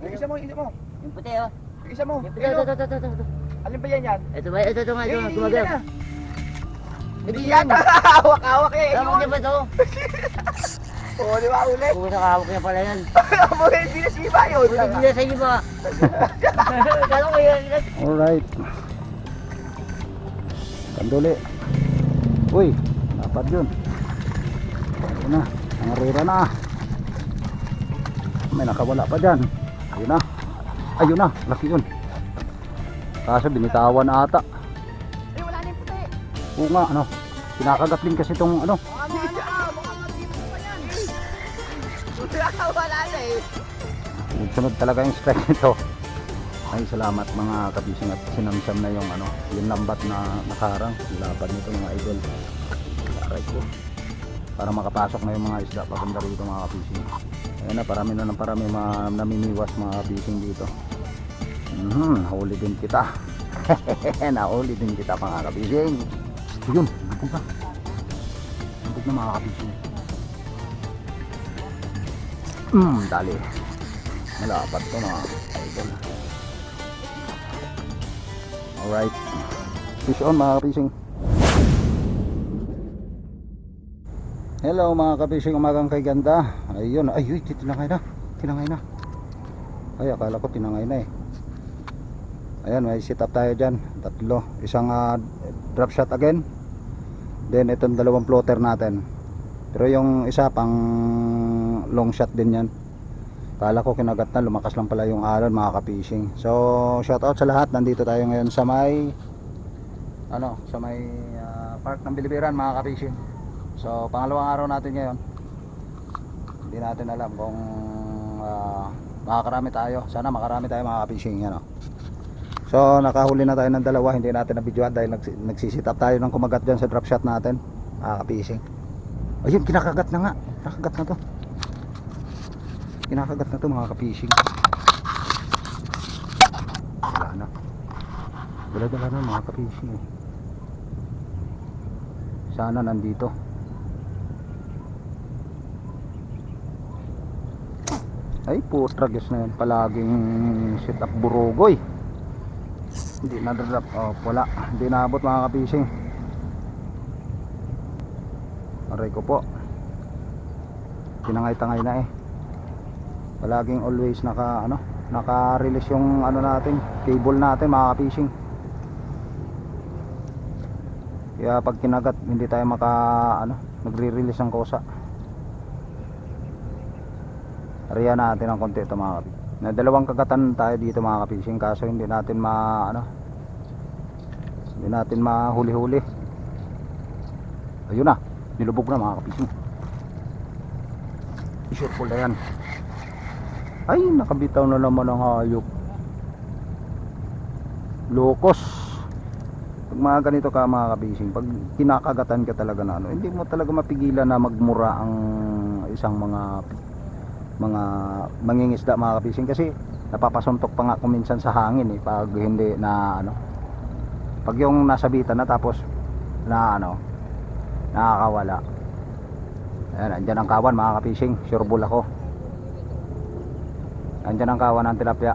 Yung isa mo, yung isa mo. Yung puti oh. Yung isa mo. Yung puti, ito. Alin ba yan yan? Ito nga, gumagaw. Hindi yan. Hawak-hawak eh. Tama niya ba ito? Oo, di ba ulit? Kung nakahawak niya pala yan. Mo hindi na si Iba yun. Hindi na sa inyo ba? Kala ko yun. Alright. Kanduli. Uy, dapat yun. Ayun na, nangarira na. May nakawala pa dyan. Ayun na, laki yun. Kaso binitawan ata. Eh, wala na yung puti. Oo nga, ano. Pinakagat din kasi itong ano. Mga matibok pa yan. Wala na eh. Sunod talaga yung strike nito. Ay, salamat mga kabising at sinamsam na yung ano, yung lambat na nakarang. Lapad nito mga idol. Aray ko. Para makapasok na yung mga isda paganda rito mga kabising. Ayan na, parami namimiwas mga kabising dito. Nahuli din kita. Nahuli din kita mga kabising. Yun, nabog na. Nabog na mga kabising. Dali. Malapad to mga idol. Alright. Fish on mga kapising. Hello mga kapising, umagang kay ganda. Ayun, ay tinangay na. Ay, akala ko tinangay na eh. Ayan, may sit up tayo dyan. Tatlo. Isang drop shot again. Then itong dalawang floater natin. Pero yung isa pang long shot din yan. Kala ko kinagat na, lumakas lang pala yung alon mga ka-fishing. So shout out sa lahat. Nandito tayo ngayon sa may park ng Bilibiran mga ka-fishing. So pangalawang araw natin ngayon. Hindi natin alam kung makakarami tayo. Sana makarami tayo mga ka-fishing yan, oh. So nakahuli na tayo ng dalawa. Hindi natin na-videoan dahil nagsisit up tayo ng kumagat dyan sa drop shot natin mga ka-fishing. Ayun, kinakagat na nga. Kinakagat na to mga ka-fishing. Wala na mga ka-fishing. Sana nandito. Ay, putragis na yun. Palaging sit up burugoy. Hindi na drop. Oh, wala. Hindi naabot mga ka-fishing. Aray ko po. Tinangay-tangay na eh. Palaging always naka-release yung natin, cable natin mga ka-fishing. Kaya pag kinagat hindi tayo nagre-release ng kosa. Ariya natin ng konti ito mga ka-fishing. Na dalawang kagatan tayo dito mga ka-fishing, kaso hindi natin mahuli-huli. Ayun na, nilubog na mga ka-fishing. Sure po na yan. Ay, nakabitaw na naman ang hayop. Lokos. Pag mga ganito ka mga ka-fishing, pag kinakagatan ka talaga na hindi mo talaga mapigilan na magmura ang isang mga mangingisda mga ka-fishing, kasi napapasuntok pa nga kung minsan sa hangin eh, pag hindi na pag yung nasabitan na tapos nakakawala. Ayan, andyan ang kawan mga ka-fishing, sure bull ako. Andyan ang kawan ng tilapia.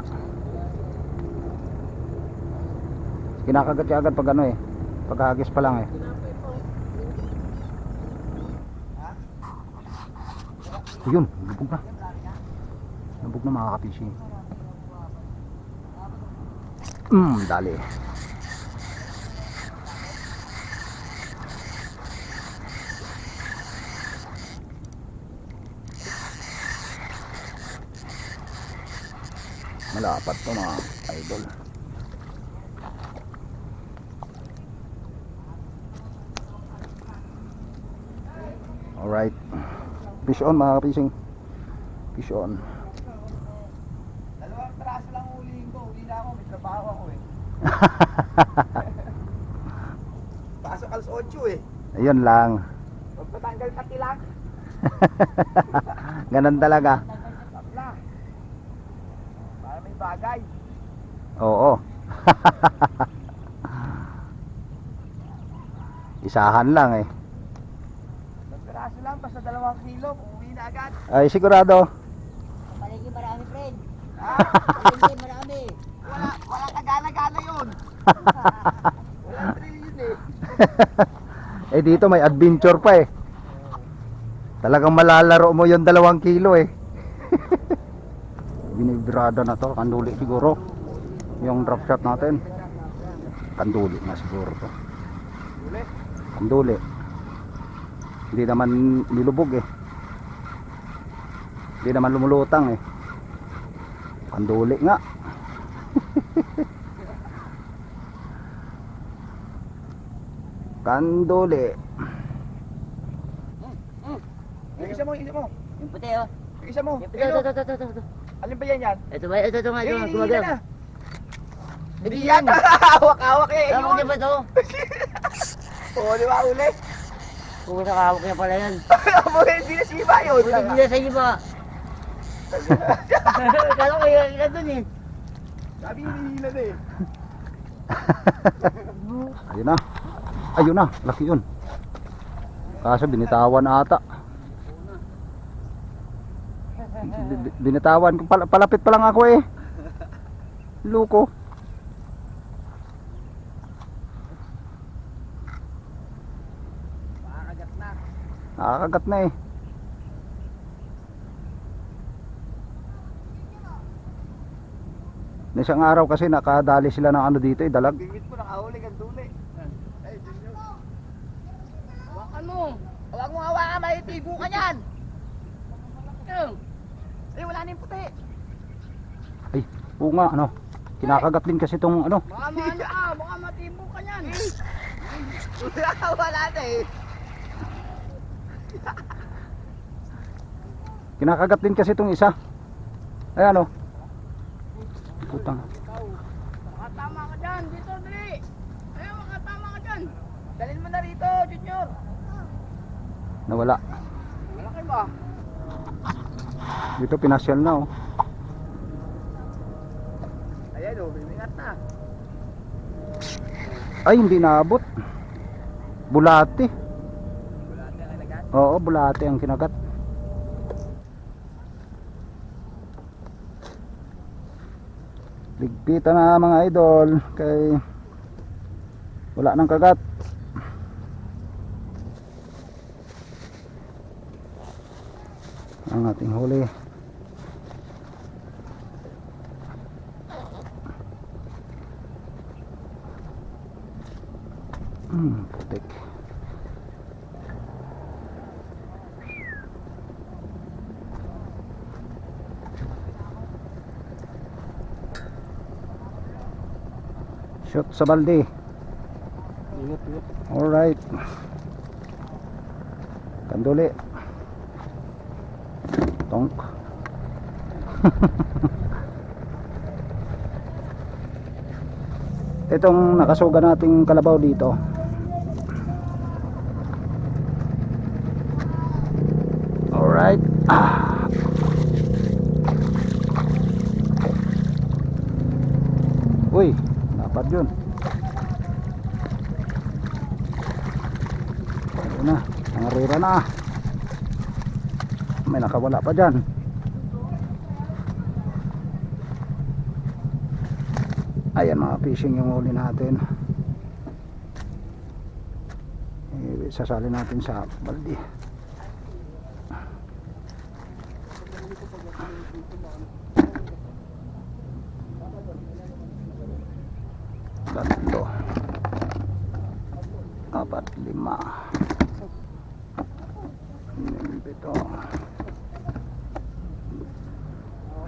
Kinakagat siya agad pag paghagis pa lang eh. Yun, nabog na mga ka-fishing. Dali. Malapat to mga idol. Alright, fish on mga ka-fishing. Fish on. Dalawang traso lang ulihin ko. Uli na ako, may trabaho ako eh. Pasok alas 8 eh. Ayun lang. Magpatanggal pati lang. Ganun talaga. Tapla. Para may bagay. Oo. Isahan lang eh. Piraso lang, basta 2 kilo, uuwi na agad. Ay sigurado. Palagi marami friend. Hindi, marami. Wala kagana-gana yun. Wala thrill yun eh. Eh dito may adventure pa eh. Talagang malalaro mo yung 2 kilo eh. Binibrada na to, kanduli siguro. Yung drop shot natin. Kanduli na siguro to. Kanduli. Hindi naman nilubog eh. Hindi naman lumulutang eh. Kanduli nga. Kanduli. Isa mo. Yung puti oh. Isa mo. Ito. Alin ba yan? Ito nga, ito nga, Hindi gumagalaw. na. Hindi Hindi yan. yan. Hawak-hawak eh. Tama niya ba ito? Oo, di ba uli? Kung nakahawak niya pala yan. Hindi na siba yun. Hindi niya sa iba. Kala ko yun dun eh. Sabi hinihila na eh. Ayun na. Ayun na, laki yun. Kaso binitawan ata. Binitawan, palapit pa lang ako eh. Luko. Makakagat na. Nakakagat na eh. Isang araw kasi nakadali sila ng ano dito eh, dalag. Bingit mo nakahuli kang duli. Ay, Junior. Hawakan mo. Huwag mo hawakan, mahitigo ka niyan. Eh, wala na yung puti. Ay, oo nga ano. Kinakagat din kasi itong ano. Baka maano ka, baka matibo ka niyan. Wala na eh. Kinakagat din kasi itong isa. Ay ano. Putang. Makatama ka dyan, dito dali. Ayun, makatama ka dyan. Dalhin mo na rito, Junior. Nawala. Malaki ba? Dito pinasyal na oh. Ayan o, bimingat na. Ay, hindi naabot. Bulate. Wala na yung kinagat. Oo, bulate ang kinagat. Ligpitan na mga idol kay wala nang kagat. Ang ating huli. Putik. Shoot sa balde. Alright. Kanduli. Tonk. Itong nakasuga nating kalabaw dito. Alright. Uy, dapat yun. Ayun na, nangarira na. May nakawala pa dyan. Ayan mga fishing yung huli natin. Sasali natin sa balde. Tatlo, 4, 5, 6,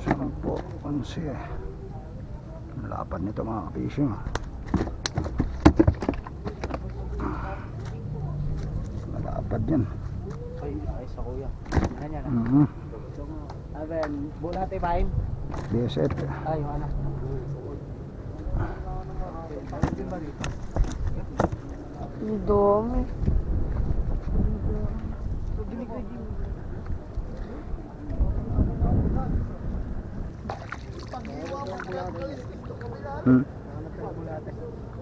7, 8, 10, 11. Malapad nito mga fishing. Malapad yan. Ay, sa kuya. Ano yan? Aben, bola natin bahin. Deset. Ay, yung anak. Ang dami.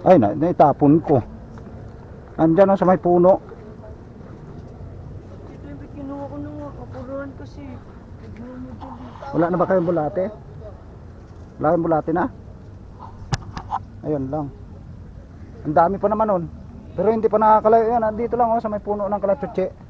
Ay, naitapon ko. Andyan o sa may puno. Ito yung kinuha ko nung kapuruan kasi. Wala na ba kayong bulate? Wala kang bulate na? Ayun lang. Ang dami pa naman nun. Pero hindi pa nakakalayo yan. Dito lang oh, sa may puno ng kalatsutsi.